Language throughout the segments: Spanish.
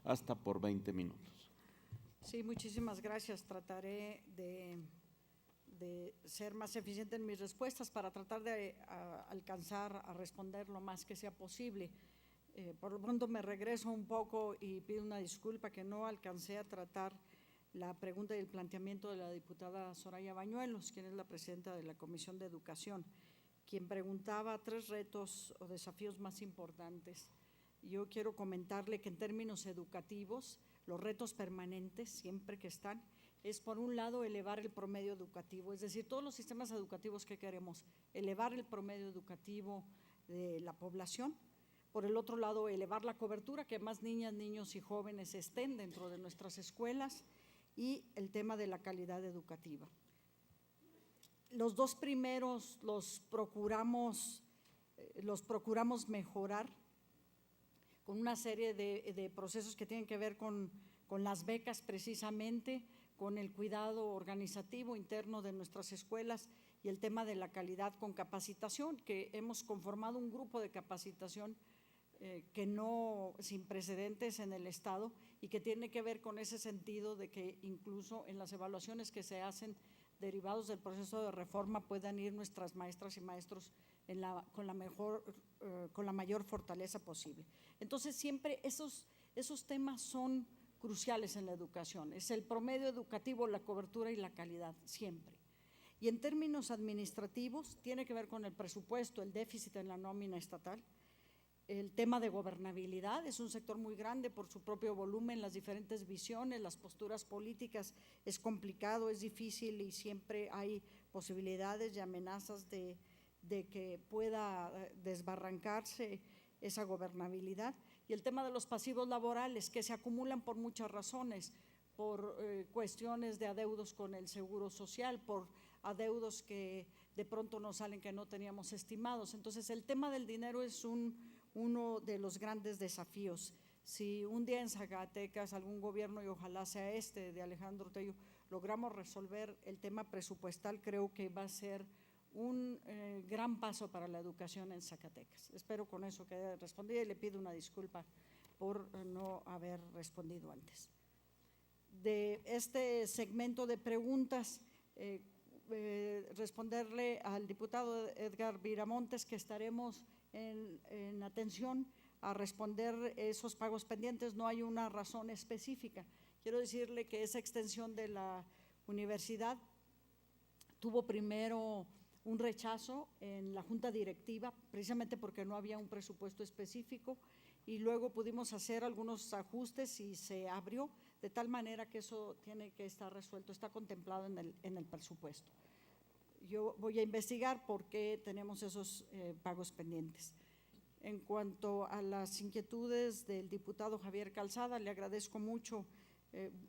hasta por 20 minutos. Sí, muchísimas gracias. Trataré de ser más eficiente en mis respuestas para tratar de alcanzar a responder lo más que sea posible. Por lo pronto me regreso un poco y pido una disculpa que no alcancé a tratar la pregunta y el planteamiento de la diputada Soraya Bañuelos, quien es la presidenta de la Comisión de Educación, quien preguntaba 3 retos o desafíos más importantes. Yo quiero comentarle que en términos educativos, los retos permanentes, siempre que están, es por un lado elevar el promedio educativo, es decir, todos los sistemas educativos que queremos, elevar el promedio educativo de la población. Por el otro lado, elevar la cobertura, que más niñas, niños y jóvenes estén dentro de nuestras escuelas, y el tema de la calidad educativa. Los 2 primeros los procuramos mejorar con una serie de procesos que tienen que ver con las becas precisamente, con el cuidado organizativo interno de nuestras escuelas y el tema de la calidad con capacitación, que hemos conformado un grupo de capacitación que no sin precedentes en el Estado y que tiene que ver con ese sentido de que incluso en las evaluaciones que se hacen derivados del proceso de reforma puedan ir nuestras maestras y maestros con la mayor fortaleza posible. Entonces, siempre esos temas son cruciales en la educación, es el promedio educativo, la cobertura y la calidad, siempre. Y en términos administrativos, tiene que ver con el presupuesto, el déficit en la nómina estatal. El tema de gobernabilidad es un sector muy grande por su propio volumen, las diferentes visiones, las posturas políticas, es complicado, es difícil y siempre hay posibilidades y amenazas de que pueda desbarrancarse esa gobernabilidad. Y el tema de los pasivos laborales que se acumulan por muchas razones, por cuestiones de adeudos con el Seguro Social, por adeudos que de pronto nos salen que no teníamos estimados. Entonces, el tema del dinero es uno de los grandes desafíos. Si un día en Zacatecas algún gobierno, y ojalá sea de Alejandro Tello, logramos resolver el tema presupuestal, creo que va a ser un gran paso para la educación en Zacatecas. Espero con eso que haya respondido y le pido una disculpa por no haber respondido antes. De este segmento de preguntas, responderle al diputado Edgar Viramontes que estaremos en atención a responder esos pagos pendientes. No hay una razón específica. Quiero decirle que esa extensión de la universidad tuvo primero un rechazo en la junta directiva, precisamente porque no había un presupuesto específico, y luego pudimos hacer algunos ajustes y se abrió, de tal manera que eso tiene que estar resuelto, está contemplado en el presupuesto. Yo voy a investigar por qué tenemos esos pagos pendientes. En cuanto a las inquietudes del diputado Javier Calzada, le agradezco mucho,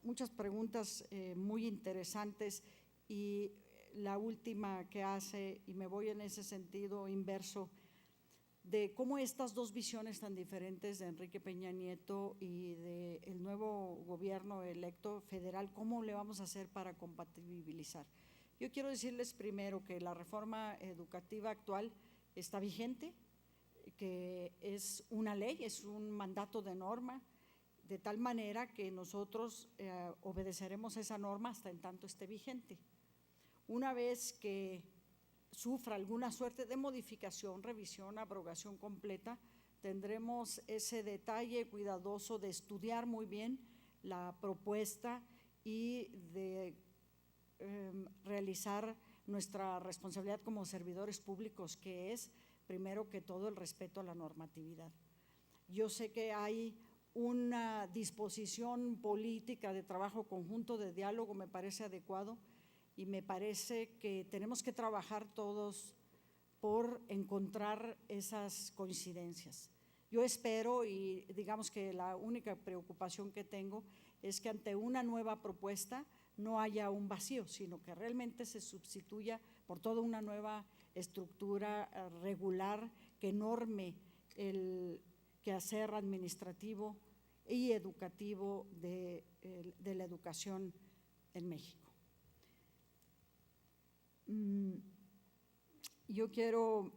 muchas preguntas muy interesantes, y la última que hace, y me voy en ese sentido inverso, de cómo estas 2 visiones tan diferentes de Enrique Peña Nieto y del nuevo gobierno electo federal, ¿cómo le vamos a hacer para compatibilizar? Yo quiero decirles primero que la reforma educativa actual está vigente, que es una ley, es un mandato de norma, de tal manera que nosotros obedeceremos esa norma hasta en tanto esté vigente. Una vez que sufra alguna suerte de modificación, revisión, abrogación completa, tendremos ese detalle cuidadoso de estudiar muy bien la propuesta y de realizar nuestra responsabilidad como servidores públicos, que es, primero que todo, el respeto a la normatividad. Yo sé que hay una disposición política de trabajo conjunto, de diálogo, me parece adecuado, y me parece que tenemos que trabajar todos por encontrar esas coincidencias. Yo espero, y digamos que la única preocupación que tengo es que ante una nueva propuesta no haya un vacío, sino que realmente se sustituya por toda una nueva estructura regular que norme el quehacer administrativo y educativo de la educación en México. Yo quiero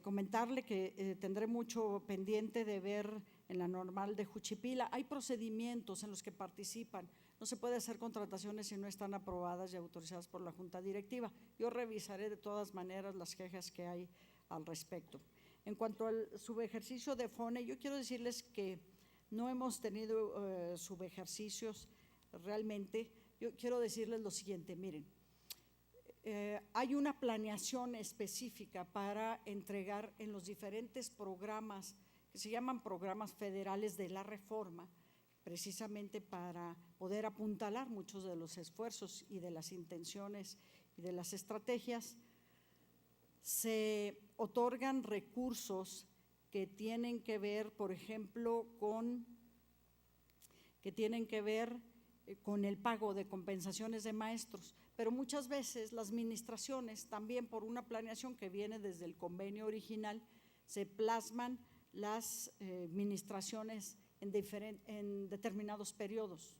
comentarle que tendré mucho pendiente de ver en la normal de Juchipila. Hay procedimientos en los que participan. No se puede hacer contrataciones si no están aprobadas y autorizadas por la Junta Directiva. Yo revisaré de todas maneras las quejas que hay al respecto. En cuanto al subejercicio de FONE, yo quiero decirles que no hemos tenido subejercicios realmente. Yo quiero decirles lo siguiente, miren, hay una planeación específica para entregar en los diferentes programas que se llaman programas federales de la reforma, precisamente para poder apuntalar muchos de los esfuerzos y de las intenciones y de las estrategias. Se otorgan recursos que tienen que ver, por ejemplo, con el pago de compensaciones de maestros, pero muchas veces las administraciones, también por una planeación que viene desde el convenio original, se plasman las administraciones en determinados periodos.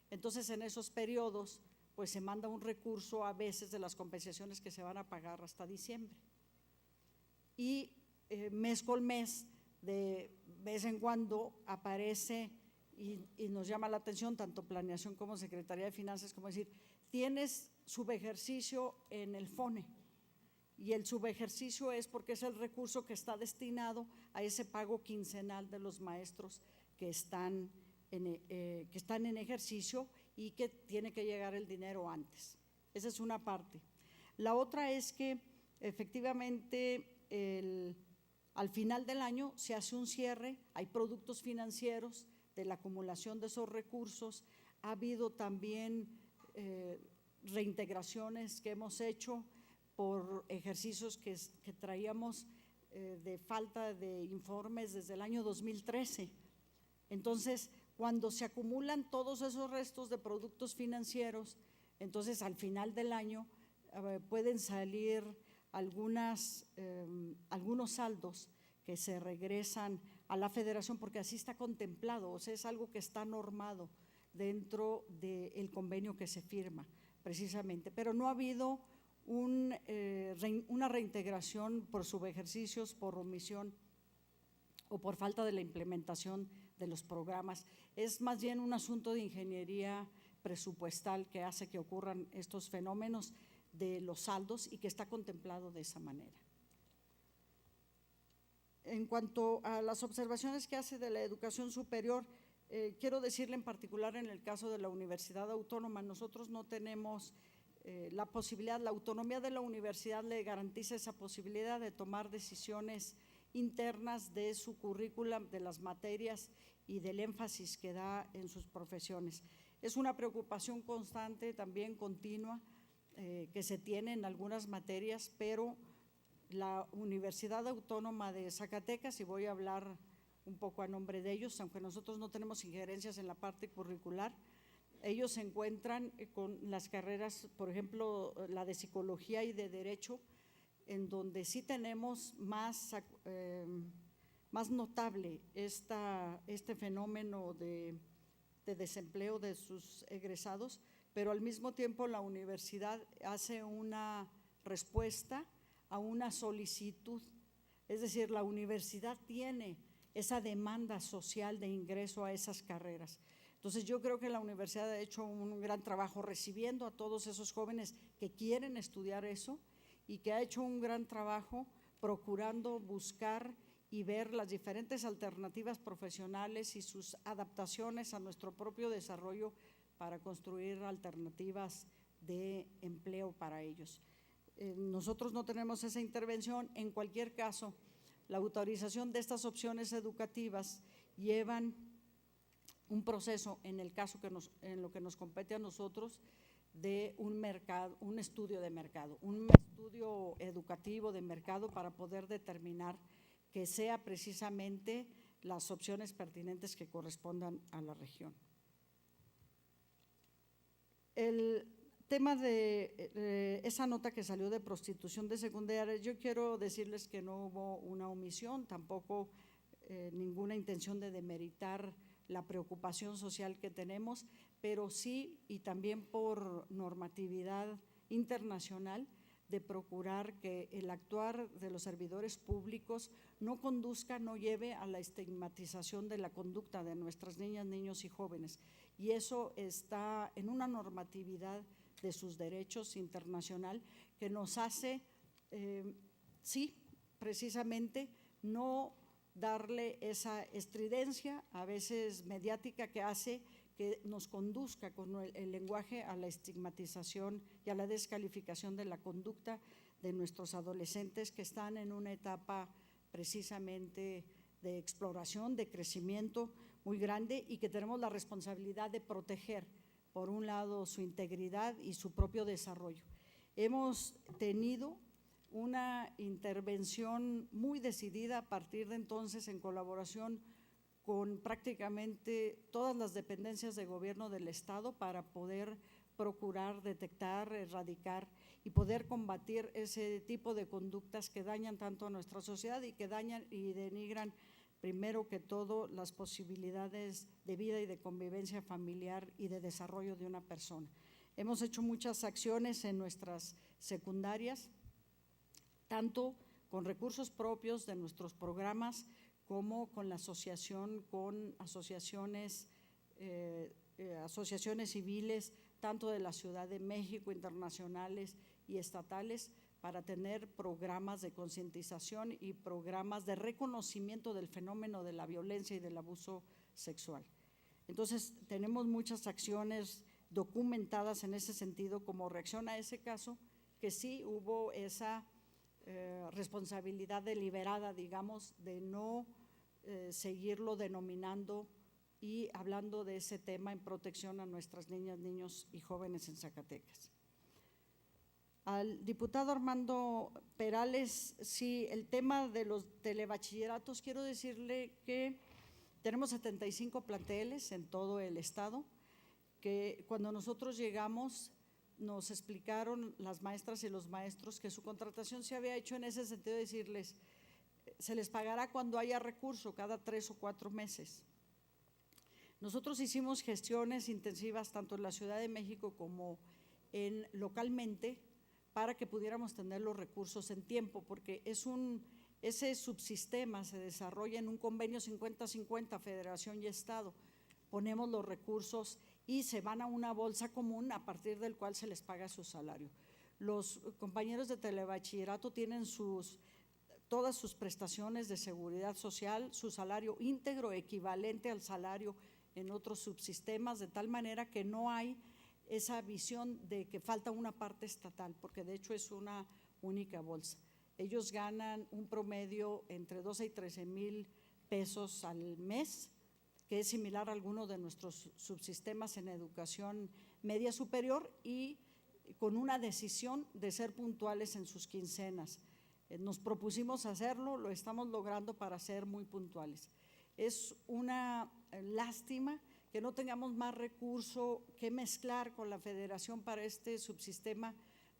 Entonces, en esos periodos, pues se manda un recurso a veces de las compensaciones que se van a pagar hasta diciembre. Y mes con mes, de vez en cuando aparece y nos llama la atención tanto planeación como Secretaría de Finanzas, como decir, tienes subejercicio en el FONE, y el subejercicio es porque es el recurso que está destinado a ese pago quincenal de los maestros que están en ejercicio y que tiene que llegar el dinero antes. Esa es una parte. La otra es que efectivamente al final del año se hace un cierre, hay productos financieros de la acumulación de esos recursos. Ha habido también reintegraciones que hemos hecho por ejercicios que traíamos de falta de informes desde el año 2013. Entonces, cuando se acumulan todos esos restos de productos financieros, entonces al final del año pueden salir algunos saldos que se regresan a la Federación, porque así está contemplado, o sea, es algo que está normado dentro del convenio que se firma precisamente, pero no ha habido una reintegración por subejercicios, por omisión o por falta de la implementación de los programas. Es más bien un asunto de ingeniería presupuestal que hace que ocurran estos fenómenos de los saldos y que está contemplado de esa manera. En cuanto a las observaciones que hace de la educación superior, quiero decirle en particular en el caso de la Universidad Autónoma, nosotros no tenemos la posibilidad, la autonomía de la universidad le garantiza esa posibilidad de tomar decisiones internas de su currícula, de las materias y del énfasis que da en sus profesiones. Es una preocupación constante, también continua, que se tiene en algunas materias, pero la Universidad Autónoma de Zacatecas, y voy a hablar un poco a nombre de ellos, aunque nosotros no tenemos injerencias en la parte curricular, ellos se encuentran con las carreras, por ejemplo, la de Psicología y de Derecho, en donde sí tenemos más notable este fenómeno de desempleo de sus egresados, pero al mismo tiempo la universidad hace una respuesta a una solicitud, es decir, la universidad tiene esa demanda social de ingreso a esas carreras. Entonces yo creo que la universidad ha hecho un gran trabajo recibiendo a todos esos jóvenes que quieren estudiar eso y que ha hecho un gran trabajo procurando buscar y ver las diferentes alternativas profesionales y sus adaptaciones a nuestro propio desarrollo para construir alternativas de empleo para ellos. Nosotros no tenemos esa intervención. En cualquier caso, la autorización de estas opciones educativas llevan un proceso, en el caso en lo que nos compete a nosotros, de un estudio de mercado, un estudio educativo de mercado para poder determinar que sea precisamente las opciones pertinentes que correspondan a la región. El tema de esa nota que salió de prostitución de secundaria, yo quiero decirles que no hubo una omisión, tampoco ninguna intención de demeritar la preocupación social que tenemos, pero sí, y también por normatividad internacional, de procurar que el actuar de los servidores públicos no conduzca, no lleve a la estigmatización de la conducta de nuestras niñas, niños y jóvenes. Y eso está en una normatividad de sus derechos internacional que nos hace, sí, precisamente no darle esa estridencia, a veces mediática, que hace que nos conduzca con el lenguaje a la estigmatización y a la descalificación de la conducta de nuestros adolescentes que están en una etapa precisamente de exploración, de crecimiento muy grande, y que tenemos la responsabilidad de proteger, por un lado, su integridad y su propio desarrollo. Hemos tenido una intervención muy decidida a partir de entonces, en colaboración con prácticamente todas las dependencias de gobierno del Estado, para poder procurar detectar, erradicar y poder combatir ese tipo de conductas que dañan tanto a nuestra sociedad y que dañan y denigran, primero que todo, las posibilidades de vida y de convivencia familiar y de desarrollo de una persona. Hemos hecho muchas acciones en nuestras secundarias, tanto con recursos propios de nuestros programas, como con la asociación, con asociaciones civiles, tanto de la Ciudad de México, internacionales y estatales, para tener programas de concientización y programas de reconocimiento del fenómeno de la violencia y del abuso sexual. Entonces, tenemos muchas acciones documentadas en ese sentido como reacción a ese caso, que sí hubo esa responsabilidad deliberada, digamos, de no seguirlo denominando y hablando de ese tema en protección a nuestras niñas, niños y jóvenes en Zacatecas. Al diputado Armando Perales, sí, el tema de los telebachilleratos, quiero decirle que tenemos 75 planteles en todo el estado, que cuando nosotros llegamos nos explicaron las maestras y los maestros que su contratación se había hecho en ese sentido de decirles, se les pagará cuando haya recurso, cada 3 o 4 meses. Nosotros hicimos gestiones intensivas tanto en la Ciudad de México como localmente, para que pudiéramos tener los recursos en tiempo, porque ese subsistema se desarrolla en un convenio 50-50, Federación y Estado. Ponemos los recursos y se van a una bolsa común a partir del cual se les paga su salario. Los compañeros de telebachillerato tienen todas sus prestaciones de seguridad social, su salario íntegro equivalente al salario en otros subsistemas, de tal manera que no hay esa visión de que falta una parte estatal, porque de hecho es una única bolsa. Ellos ganan un promedio entre 12 y 13 mil pesos al mes, que es similar a alguno de nuestros subsistemas en educación media superior, y con una decisión de ser puntuales en sus quincenas. Nos propusimos hacerlo, lo estamos logrando para ser muy puntuales. Es una lástima que no tengamos más recurso que mezclar con la Federación para este subsistema,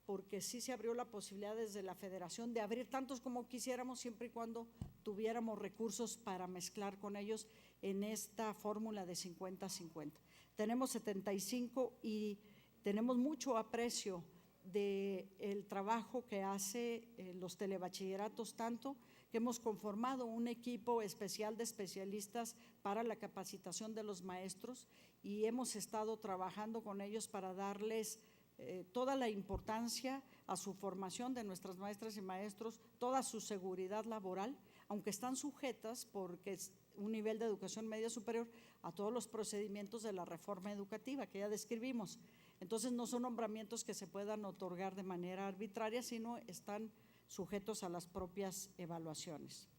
porque sí se abrió la posibilidad desde la Federación de abrir tantos como quisiéramos, siempre y cuando tuviéramos recursos para mezclar con ellos en esta fórmula de 50-50. Tenemos 75 y tenemos mucho aprecio del trabajo que hace los telebachilleratos, tanto que hemos conformado un equipo especial de especialistas para la capacitación de los maestros, y hemos estado trabajando con ellos para darles toda la importancia a su formación de nuestras maestras y maestros, toda su seguridad laboral, aunque están sujetas, porque es un nivel de educación media superior, a todos los procedimientos de la reforma educativa que ya describimos. Entonces, no son nombramientos que se puedan otorgar de manera arbitraria, sino están sujetos a las propias evaluaciones.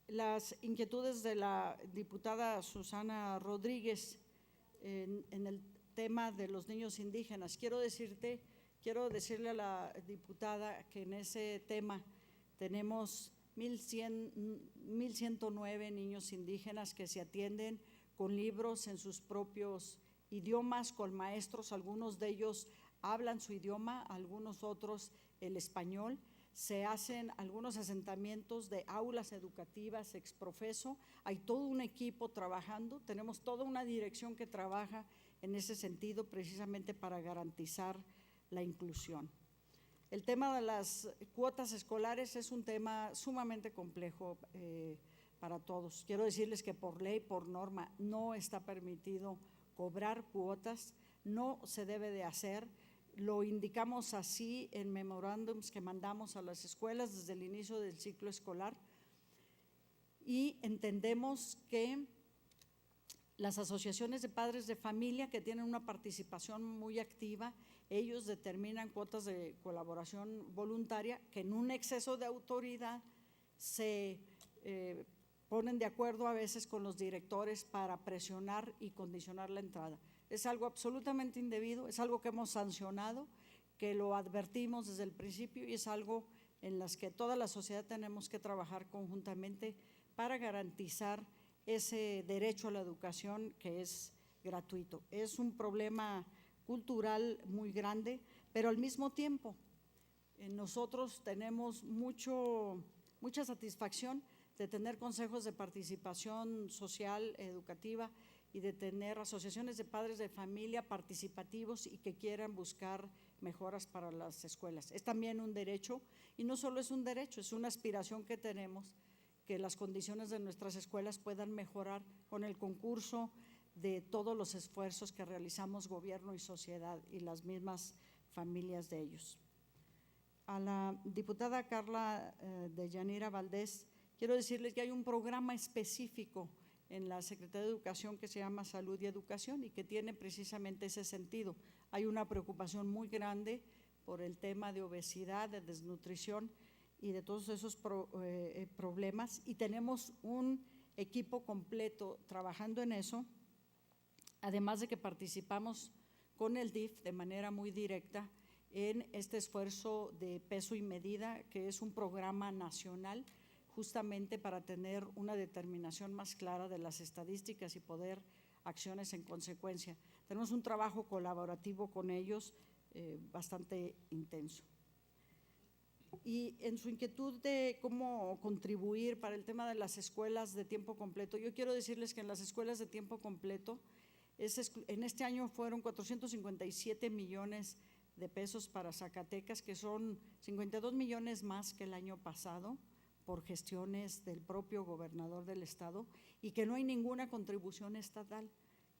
Las inquietudes de la diputada Susana Rodríguez en el tema de los niños indígenas. Quiero decirle a la diputada que en ese tema tenemos 1,109 niños indígenas que se atienden con libros en sus propios idiomas, con maestros, algunos de ellos hablan su idioma, algunos otros el español. Se hacen algunos asentamientos de aulas educativas ex profeso, hay todo un equipo trabajando, tenemos toda una dirección que trabaja en ese sentido, precisamente para garantizar la inclusión. El tema de las cuotas escolares es un tema sumamente complejo para todos. Quiero decirles que por ley, por norma, no está permitido cobrar cuotas, no se debe de hacer. Lo indicamos así en memorándums que mandamos a las escuelas desde el inicio del ciclo escolar y entendemos que las asociaciones de padres de familia que tienen una participación muy activa, ellos determinan cuotas de colaboración voluntaria que en un exceso de autoridad se ponen de acuerdo a veces con los directores para presionar y condicionar la entrada. Es algo absolutamente indebido, es algo que hemos sancionado, que lo advertimos desde el principio y es algo en las que toda la sociedad tenemos que trabajar conjuntamente para garantizar ese derecho a la educación que es gratuito. Es un problema cultural muy grande, pero al mismo tiempo nosotros tenemos mucha satisfacción de tener consejos de participación social, educativa y de tener asociaciones de padres de familia participativos y que quieran buscar mejoras para las escuelas. Es también un derecho y no solo es un derecho, es una aspiración que tenemos, que las condiciones de nuestras escuelas puedan mejorar con el concurso de todos los esfuerzos que realizamos gobierno y sociedad y las mismas familias de ellos. A la diputada Carla Deyanira Valdés, quiero decirles que hay un programa específico en la Secretaría de Educación que se llama Salud y Educación y que tiene precisamente ese sentido. Hay una preocupación muy grande por el tema de obesidad, de desnutrición y de todos esos problemas y tenemos un equipo completo trabajando en eso, además de que participamos con el DIF de manera muy directa en este esfuerzo de peso y medida, que es un programa nacional justamente para tener una determinación más clara de las estadísticas y poder acciones en consecuencia. Tenemos un trabajo colaborativo con ellos bastante intenso. Y en su inquietud de cómo contribuir para el tema de las escuelas de tiempo completo, yo quiero decirles que en las escuelas de tiempo completo, en este año fueron 457 millones de pesos para Zacatecas, que son 52 millones más que el año pasado, por gestiones del propio gobernador del estado y que no hay ninguna contribución estatal,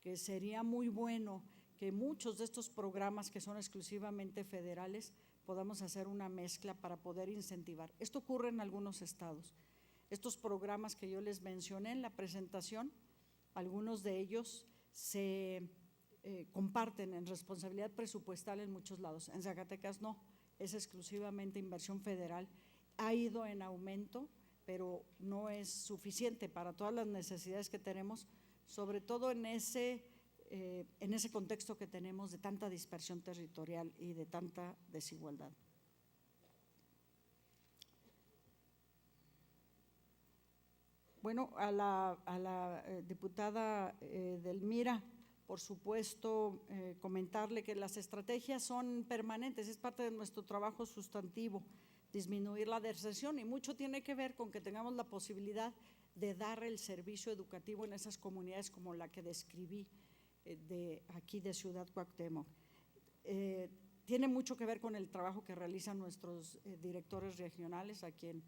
que sería muy bueno que muchos de estos programas que son exclusivamente federales podamos hacer una mezcla para poder incentivar. Esto ocurre en algunos estados. Estos programas que yo les mencioné en la presentación, algunos de ellos se comparten en responsabilidad presupuestal en muchos lados. En Zacatecas no, es exclusivamente inversión federal. Ha ido en aumento, pero no es suficiente para todas las necesidades que tenemos, sobre todo en ese contexto que tenemos de tanta dispersión territorial y de tanta desigualdad. Bueno, a la diputada Delmira, por supuesto, comentarle que las estrategias son permanentes, es parte de nuestro trabajo sustantivo, disminuir la deserción y mucho tiene que ver con que tengamos la posibilidad de dar el servicio educativo en esas comunidades como la que describí de aquí de Ciudad Cuauhtémoc. Tiene mucho que ver con el trabajo que realizan nuestros directores regionales, a quien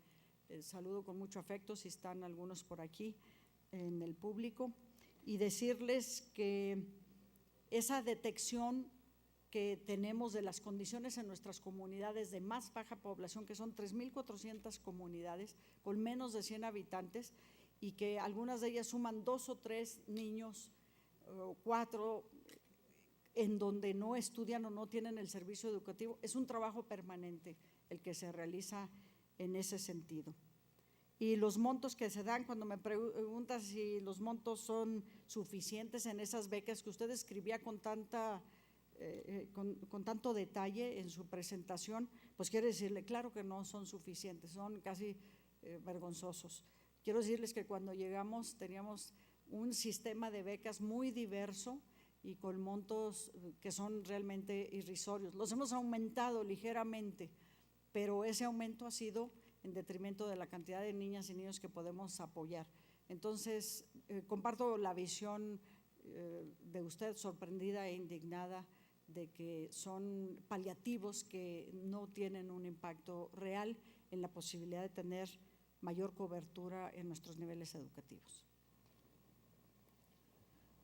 saludo con mucho afecto si están algunos por aquí en el público, y decirles que esa detección que tenemos de las condiciones en nuestras comunidades de más baja población, que son 3,400 comunidades con menos de 100 habitantes y que algunas de ellas suman 2 o 3 niños o 4 en donde no estudian o no tienen el servicio educativo, es un trabajo permanente el que se realiza en ese sentido. Y los montos que se dan, cuando me preguntan si los montos son suficientes en esas becas que usted escribía con tanto detalle en su presentación, pues quiero decirle, claro que no son suficientes, son casi vergonzosos. Quiero decirles que cuando llegamos teníamos un sistema de becas muy diverso y con montos que son realmente irrisorios. Los hemos aumentado ligeramente, pero ese aumento ha sido en detrimento de la cantidad de niñas y niños que podemos apoyar. Entonces, comparto la visión de usted sorprendida e indignada que son paliativos que no tienen un impacto real en la posibilidad de tener mayor cobertura en nuestros niveles educativos.